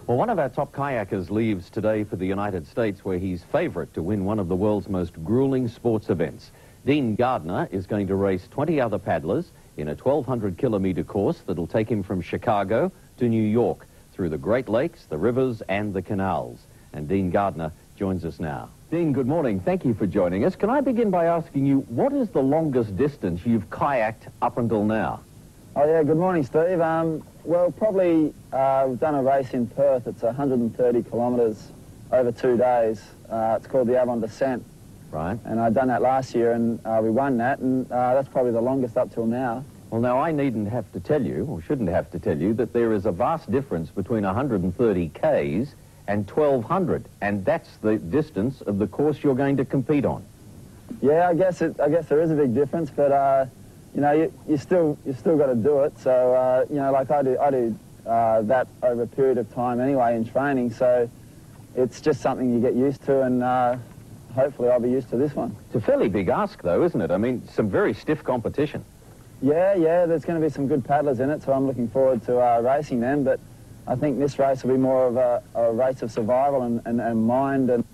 Well, one of our top kayakers leaves today for the United States, where he's favourite to win one of the world's most gruelling sports events. Dean Gardner is going to race 20 other paddlers in a 1,200-kilometre course that'll take him from Chicago to New York, through the Great Lakes, the rivers and the canals. And Dean Gardner joins us now. Dean, good morning. Thank you for joining us. Can I begin by asking you, what is the longest distance you've kayaked up until now? Oh, yeah, good morning, Steve. Well, probably we've done a race in Perth. It's 130 kilometres over 2 days. It's called the Avon Descent. Right. And I'd done that last year, and we won that, and that's probably the longest up till now. Well, now, I needn't have to tell you, or shouldn't have to tell you, that there is a vast difference between 130 Ks and 1,200, and that's the distance of the course you're going to compete on. Yeah, I guess there is a big difference, but you know, you still got to do it. So you know, like I do that over a period of time anyway in training. So it's just something you get used to, and hopefully I'll be used to this one. It's a fairly big ask, though, isn't it? I mean, some very stiff competition. Yeah, there's going to be some good paddlers in it, so I'm looking forward to racing them. But I think this race will be more of a race of survival and mind, and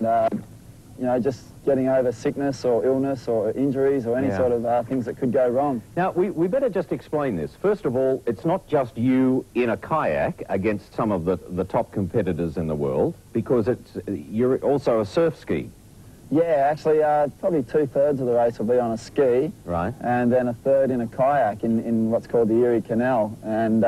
you know, just getting over sickness or illness or injuries or any sort of things that could go wrong. Now, we better just explain this. First of all, it's not just you in a kayak against some of the top competitors in the world, because you're also a surf ski. Yeah, actually, probably 2/3 of the race will be on a ski. Right. And then 1/3 in a kayak in what's called the Erie Canal. And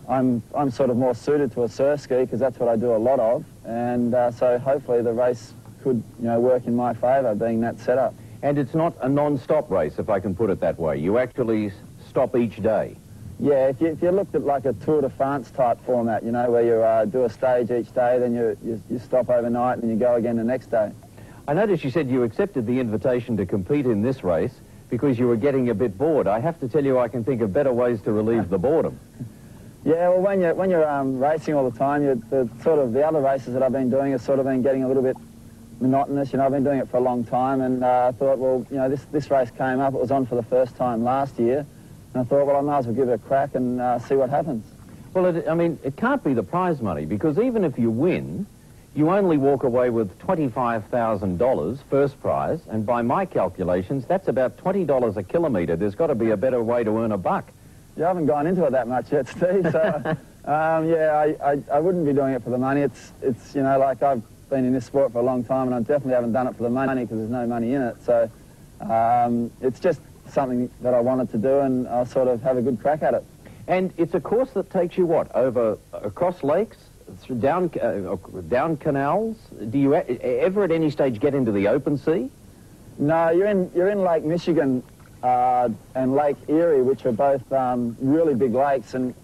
I'm sort of more suited to a surf ski because that's what I do a lot of. And so hopefully the race could, you know, work in my favour, being that setup. And it's not a non-stop race, if I can put it that way. You actually stop each day. Yeah, if you looked at like a Tour de France type format, you know, where you do a stage each day, then you stop overnight and you go again the next day. I noticed you said you accepted the invitation to compete in this race because you were getting a bit bored. I have to tell you, I can think of better ways to relieve the boredom. Yeah, well, when you're racing all the time, the other races that I've been doing have sort of been getting a little bit monotonous. You know, I've been doing it for a long time, and I thought, well, you know, this race came up. It was on for the first time last year, and I thought, well, I might as well give it a crack and see what happens. Well, I mean, it can't be the prize money, because even if you win, you only walk away with $25,000 first prize, and by my calculations, that's about $20 a kilometre. There's got to be a better way to earn a buck. You haven't gone into it that much yet, Steve. So, yeah, I wouldn't be doing it for the money. It's you know, like I've been in this sport for a long time, and I definitely haven't done it for the money because there's no money in it. So it's just something that I wanted to do, and I'll sort of have a good crack at it. And it's a course that takes you what, across lakes, down canals? Do you ever at any stage get into the open sea? No, you're in Lake Michigan and Lake Erie, which are both really big lakes, and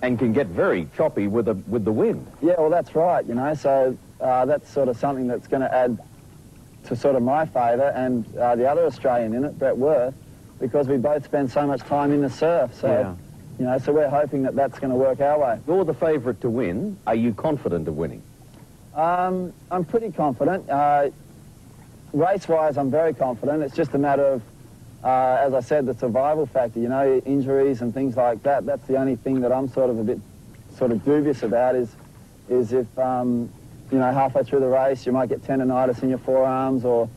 can get very choppy with the wind. Yeah, well, that's right. You know, so that's sort of something that's going to add to sort of my favour and the other Australian in it, Brett Worth, because we both spend so much time in the surf. So. Yeah. You know, so we're hoping that that's going to work our way. You're the favourite to win. Are you confident of winning? I'm pretty confident. Race-wise, I'm very confident. It's just a matter of, as I said, the survival factor. You know, injuries and things like that. That's the only thing that I'm sort of a bit dubious about. Is if you know, halfway through the race you might get tendonitis in your forearms or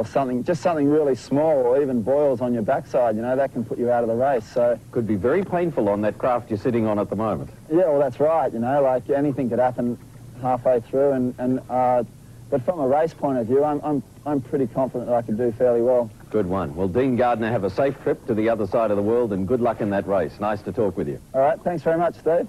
something, just something really small, or even boils on your backside, you know, that can put you out of the race. So could be very painful on that craft you're sitting on at the moment. Yeah, well, that's right, you know, like anything could happen halfway through, but from a race point of view, I'm pretty confident that I can do fairly well. Good one. Well, Dean Gardner, have a safe trip to the other side of the world, and good luck in that race. Nice to talk with you. All right, thanks very much, Steve.